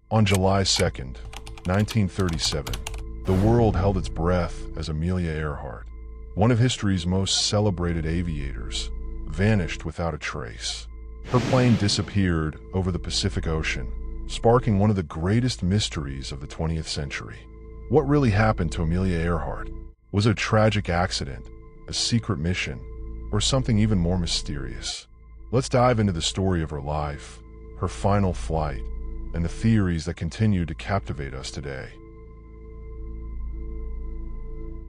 On July 2nd, 1937, the world held its breath as Amelia Earhart, one of history's most celebrated aviators, vanished without a trace. Her plane disappeared over the Pacific Ocean, sparking one of the greatest mysteries of the 20th century. What really happened to Amelia Earhart? Was it a tragic accident, a secret mission, or something even more mysterious? Let's dive into the story of her life, her final flight, and the theories that continue to captivate us today.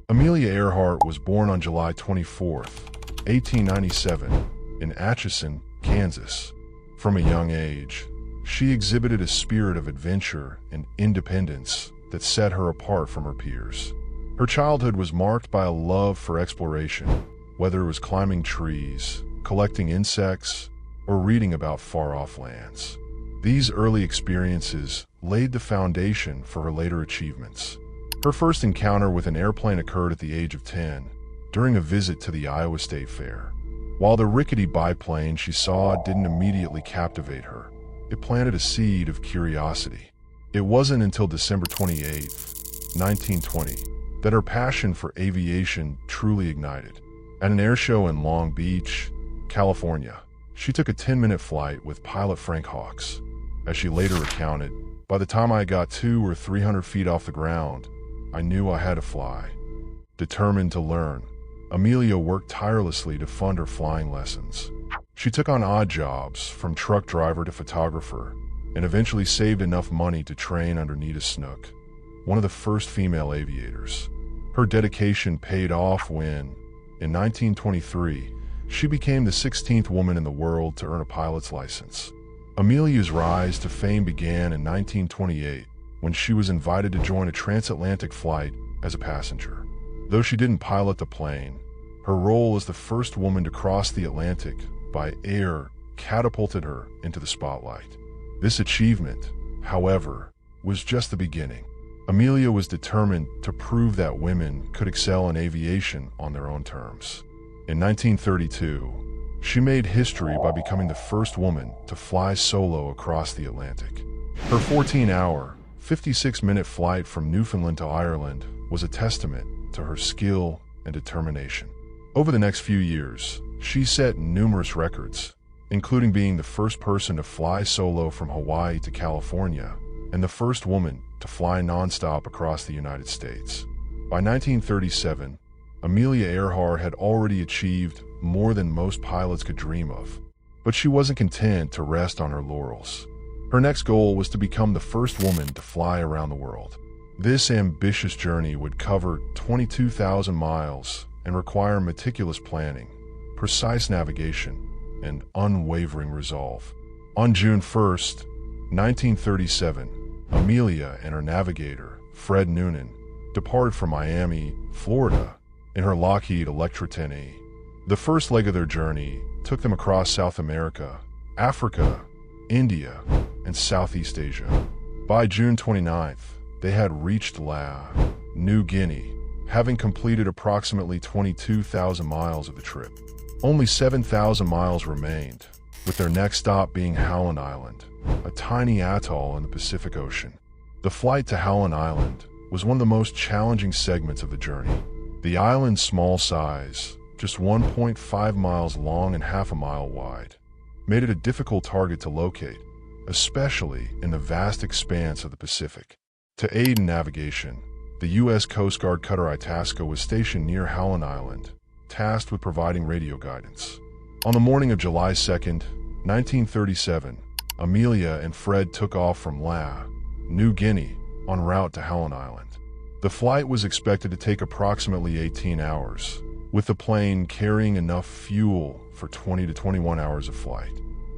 Amelia Earhart was born on July 24, 1897, in Atchison, Kansas. From a young age, she exhibited a spirit of adventure and independence that set her apart from her peers. Her childhood was marked by a love for exploration, whether it was climbing trees, collecting insects, or reading about far-off lands. These early experiences laid the foundation for her later achievements. Her first encounter with an airplane occurred at the age of 10, during a visit to the Iowa State Fair. While the rickety biplane she saw didn't immediately captivate her, it planted a seed of curiosity. It wasn't until December 28, 1920, that her passion for aviation truly ignited. At an air show in Long Beach, California, she took a 10-minute flight with pilot Frank Hawks. As she later recounted, "By the time I got 200 or 300 feet off the ground, I knew I had to fly." Determined to learn, Amelia worked tirelessly to fund her flying lessons. She took on odd jobs, from truck driver to photographer, and eventually saved enough money to train under Nita Snook, one of the first female aviators. Her dedication paid off when, in 1923, she became the 16th woman in the world to earn a pilot's license. Amelia's rise to fame began in 1928, when she was invited to join a transatlantic flight as a passenger. Though she didn't pilot the plane, her role as the first woman to cross the Atlantic by air catapulted her into the spotlight. This achievement, however, was just the beginning. Amelia was determined to prove that women could excel in aviation on their own terms. In 1932, she made history by becoming the first woman to fly solo across the Atlantic. Her 14-hour, 56-minute flight from Newfoundland to Ireland was a testament to her skill and determination. Over the next few years, she set numerous records, including being the first person to fly solo from Hawaii to California and the first woman to fly nonstop across the United States. By 1937, Amelia Earhart had already achieved more than most pilots could dream of. But she wasn't content to rest on her laurels. Her next goal was to become the first woman to fly around the world. This ambitious journey would cover 22,000 miles and require meticulous planning, precise navigation, and unwavering resolve. On June 1st, 1937, Amelia and her navigator, Fred Noonan, departed from Miami, Florida, in her Lockheed Electra 10E. The first leg of their journey took them across South America, Africa, India, and Southeast Asia. By June 29th, they had reached New Guinea, having completed approximately 22,000 miles of the trip. Only 7,000 miles remained, with their next stop being Howland Island, a tiny atoll in the Pacific Ocean. The flight to Howland Island was one of the most challenging segments of the journey. The island's small size, just 1.5 miles long and half a mile wide, made it a difficult target to locate, especially in the vast expanse of the Pacific. To aid in navigation, the U.S. Coast Guard cutter Itasca was stationed near Howland Island, tasked with providing radio guidance. On the morning of July 2nd, 1937, Amelia and Fred took off from New Guinea, en route to Howland Island. The flight was expected to take approximately 18 hours, with the plane carrying enough fuel for 20 to 21 hours of flight.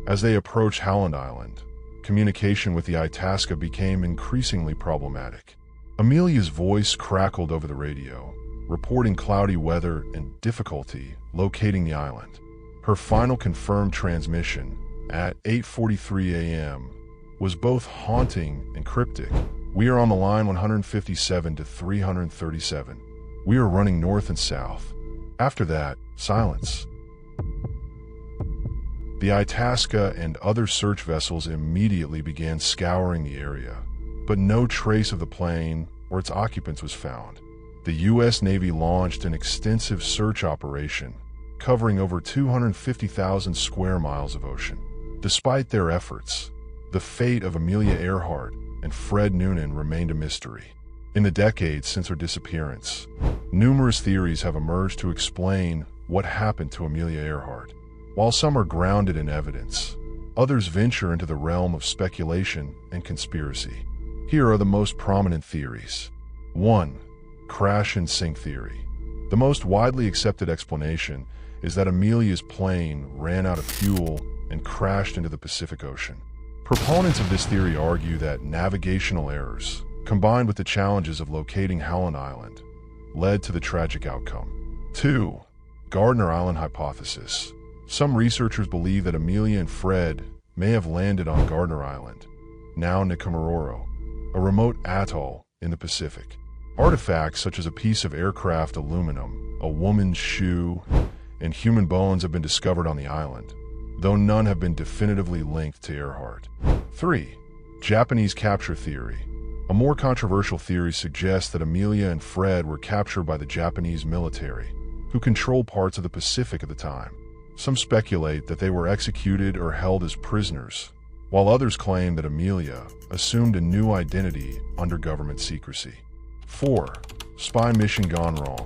As they approached Howland Island, communication with the Itasca became increasingly problematic. Amelia's voice crackled over the radio, reporting cloudy weather and difficulty locating the island. Her final confirmed transmission, at 8:43 a.m., was both haunting and cryptic. "We are on the line 157 to 337. We are running north and south." After that, silence. The Itasca and other search vessels immediately began scouring the area, but no trace of the plane or its occupants was found. The U.S. Navy launched an extensive search operation, covering over 250,000 square miles of ocean. Despite their efforts, the fate of Amelia Earhart and Fred Noonan remained a mystery. In the decades since her disappearance, numerous theories have emerged to explain what happened to Amelia Earhart. While some are grounded in evidence, others venture into the realm of speculation and conspiracy. Here are the most prominent theories. 1. Crash and sink theory. The most widely accepted explanation is that Amelia's plane ran out of fuel and crashed into the Pacific Ocean. Proponents of this theory argue that navigational errors, combined with the challenges of locating Howland Island, led to the tragic outcome. 2. Gardner Island hypothesis. Some researchers believe that Amelia and Fred may have landed on Gardner Island, now Nikumaroro, a remote atoll in the Pacific. Artifacts such as a piece of aircraft aluminum, a woman's shoe, and human bones have been discovered on the island, though none have been definitively linked to Earhart. 3. Japanese capture theory. A more controversial theory suggests that Amelia and Fred were captured by the Japanese military, who controlled parts of the Pacific at the time. Some speculate that they were executed or held as prisoners, while others claim that Amelia assumed a new identity under government secrecy. 4. Spy mission gone wrong.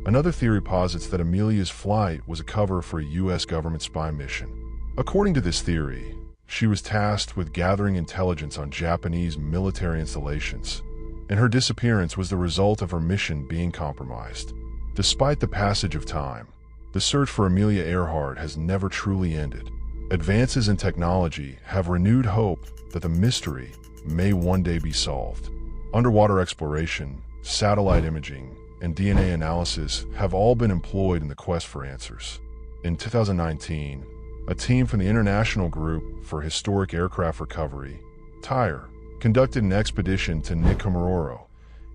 Another theory posits that Amelia's flight was a cover for a U.S. government spy mission. According to this theory, she was tasked with gathering intelligence on Japanese military installations, and her disappearance was the result of her mission being compromised. Despite the passage of time, the search for Amelia Earhart has never truly ended. Advances in technology have renewed hope that the mystery may one day be solved. Underwater exploration, satellite imaging, and DNA analysis have all been employed in the quest for answers. In 2019, a team from the International Group for Historic Aircraft Recovery, TIRE, conducted an expedition to Nikumaroro,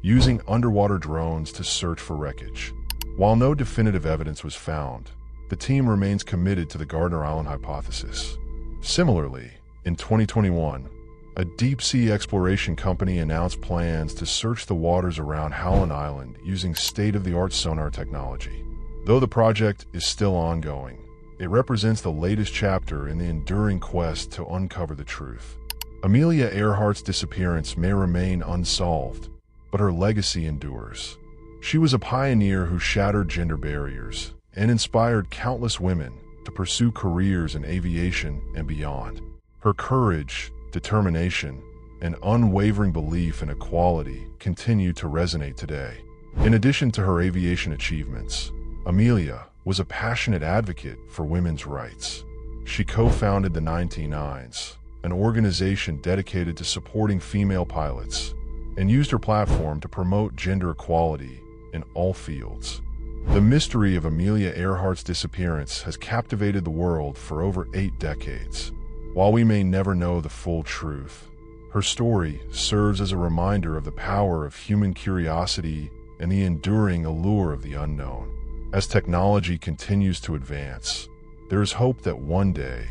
using underwater drones to search for wreckage. While no definitive evidence was found, the team remains committed to the Gardner Island hypothesis. Similarly, in 2021, a deep-sea exploration company announced plans to search the waters around Howland Island using state-of-the-art sonar technology. Though the project is still ongoing, it represents the latest chapter in the enduring quest to uncover the truth. Amelia Earhart's disappearance may remain unsolved, but her legacy endures. She was a pioneer who shattered gender barriers and inspired countless women to pursue careers in aviation and beyond. Her courage, determination, and unwavering belief in equality continue to resonate today. In addition to her aviation achievements, Amelia was a passionate advocate for women's rights. She co-founded the 99s, an organization dedicated to supporting female pilots, and used her platform to promote gender equality in all fields. The mystery of Amelia Earhart's disappearance has captivated the world for over 8 decades. While we may never know the full truth, her story serves as a reminder of the power of human curiosity and the enduring allure of the unknown. As technology continues to advance, there is hope that one day,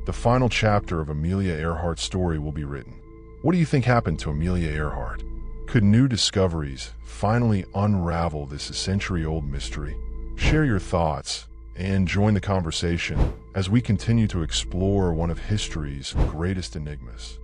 the final chapter of Amelia Earhart's story will be written. What do you think happened to Amelia Earhart? Could new discoveries finally unravel this century-old mystery? Share your thoughts and join the conversation as we continue to explore one of history's greatest enigmas.